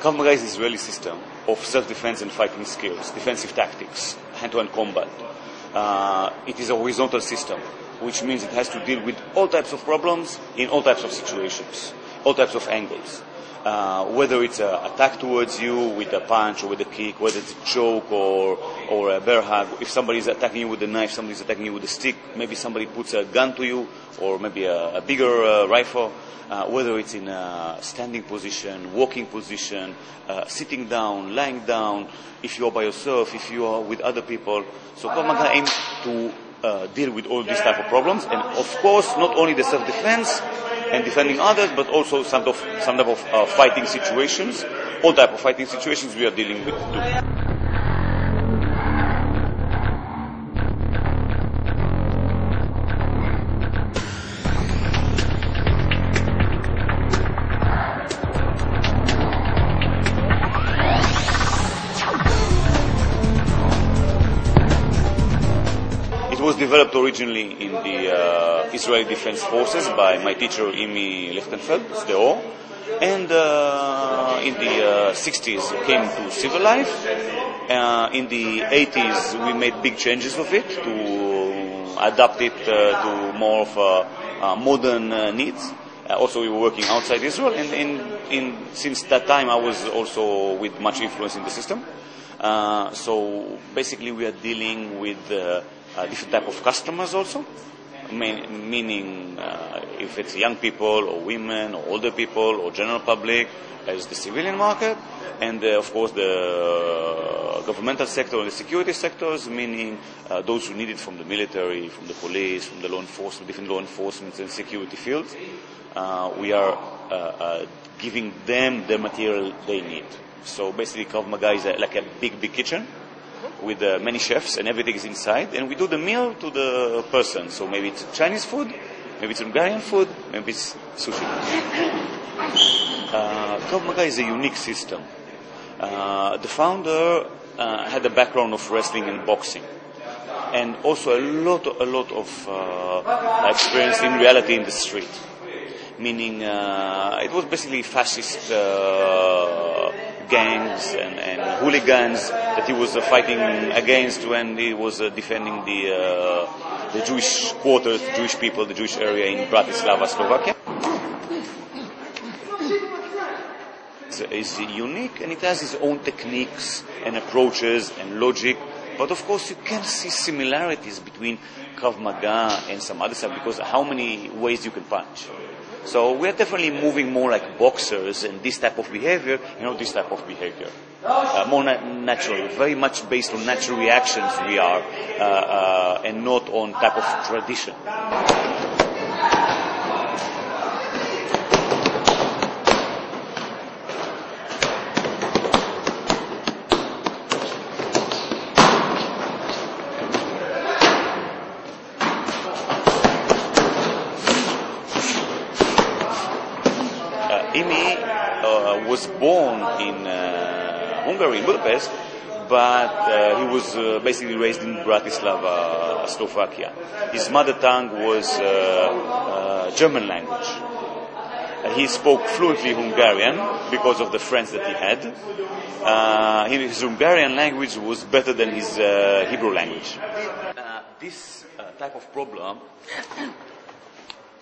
Krav Maga is an Israeli system of self-defense and fighting skills, defensive tactics, hand-to-hand combat. It is a horizontal system, which means it has to deal with all types of problems in all types of situations, all types of angles. Whether it's an attack towards you with a punch or with a kick, whether it's a choke or a bear hug, if somebody is attacking you with a knife, somebody is attacking you with a stick, maybe somebody puts a gun to you or maybe a bigger rifle, whether it's in a standing position, walking position, sitting down, lying down, if you are by yourself, if you are with other people. So Krav Maga aims to deal with all these type of problems, and of course not only the self-defense and defending others, but also some type of fighting situations. All type of fighting situations we are dealing with too. It was developed originally in the Israeli Defense Forces by my teacher Imi Lichtenfeld, Sdeo, and in the 60s came to civil life. In the 80s we made big changes of it to adapt it to more of modern needs. Also we were working outside Israel, and since that time I was also with much influence in the system. So basically we are dealing with different type of customers also, meaning if it's young people or women or older people or general public, as the civilian market, and of course the governmental sector and the security sectors, meaning those who need it from the military, from the police, from the law enforcement, different law enforcement and security fields. We are giving them the material they need. So basically Krav Maga is like a big kitchen with many chefs, and everything is inside, and we do the meal to the person. So maybe it's Chinese food, maybe it's Hungarian food, maybe it's sushi. Krav Maga is a unique system. The founder had a background of wrestling and boxing, and also a lot of experience in reality in the street. Meaning it was basically fascist gangs and hooligans that he was fighting against when he was defending the Jewish quarters, the Jewish people, the Jewish area in Bratislava, Slovakia. It's unique, and it has its own techniques and approaches and logic. But of course you can see similarities between Krav Maga and some other stuff, because how many ways you can punch. So we are definitely moving more like boxers and this type of behavior, this type of behavior. More natural, very much based on natural reactions we are, and not on type of tradition. Imi was born in Hungary, in Budapest, but he was basically raised in Bratislava, Slovakia. His mother tongue was German language. He spoke fluently Hungarian because of the friends that he had. His Hungarian language was better than his Hebrew language. This type of problem,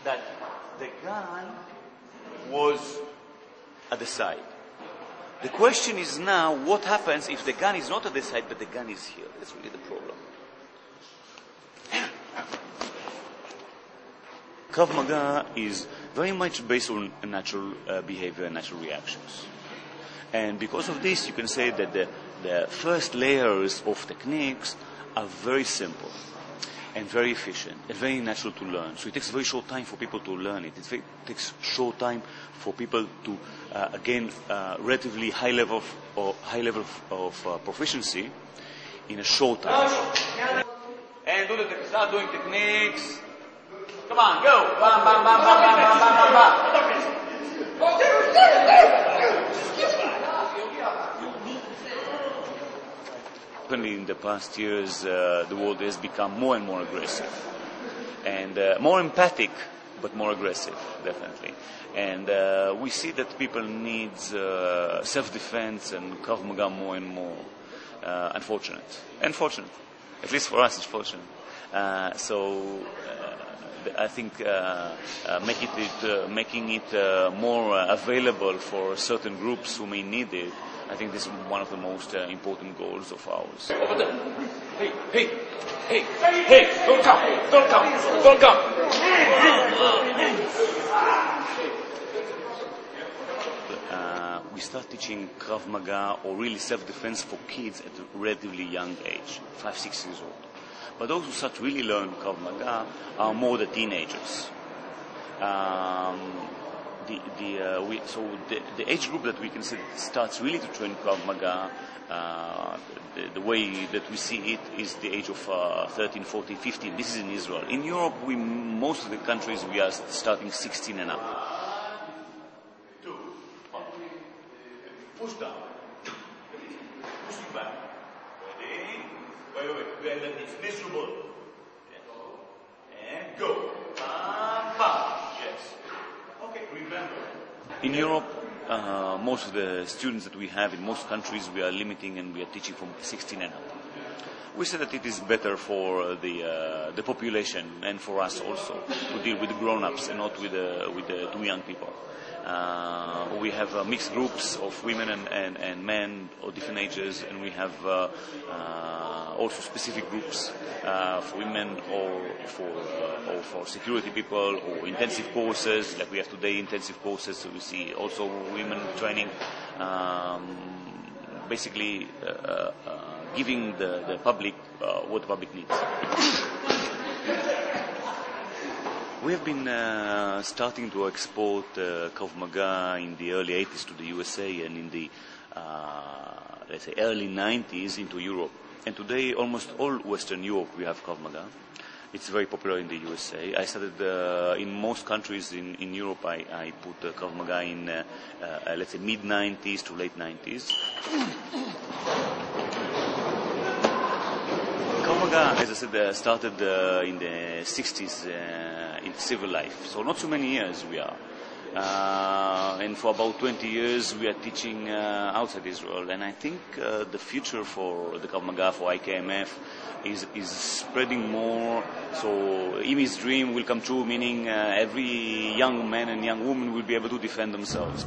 that the gun was at the side. The question is now, what happens if the gun is not at the side, but the gun is here? That's really the problem. Krav Maga is very much based on natural behavior and natural reactions. And because of this, you can say that the first layers of techniques are very simple and very efficient and very natural to learn. So it takes a very short time for people to learn it. It takes short time for people to gain relatively high level of proficiency in a short time. And start doing techniques. Come on, go! Bam, bam, bam, bam, bam, bam, bam, bam. In the past years, the world has become more and more aggressive and more empathic but more aggressive, definitely. And we see that people need self-defense and Krav Maga more and more. Unfortunate. At least for us, it's fortunate. I think making it more available for certain groups who may need it, I think this is one of the most important goals of ours. Over there. Hey, don't come. We start teaching Krav Maga or really self-defense for kids at a relatively young age, 5-6 years old. But those who start to really learn Krav Maga are more the teenagers. The age group that we can see starts really to train Krav Maga, the way that we see it is the age of 13, 14, 15. This is in Israel. In Europe, most of the countries, we are starting 16 and up. Push down. Push it back. Ready? Wait. It's miserable. And go. Yes. Okay, remember. In Europe, most of the students that we have in most countries, we are limiting and we are teaching from 16 and up. We say that it is better for the population and for us also to deal with the grown-ups and not with the too young people. We have mixed groups of women and men of different ages, and we have also specific groups for women or for security people or intensive courses, like we have today intensive courses, so we see also women training, basically giving the public what the public needs. We have been starting to export Krav Maga in the early 80s to the USA and in the, let's say, early 90s into Europe. And today, almost all Western Europe, we have Krav Maga. It's very popular in the USA. I started in most countries in Europe. I put Krav Maga in, let's say, mid-90s to late 90s. Krav Maga, as I said, started in the 60s in civil life. So not so many years we are. And for about 20 years we are teaching outside Israel. And I think the future for the Krav Maga, for IKMF, is spreading more. So Imi's dream will come true, meaning every young man and young woman will be able to defend themselves.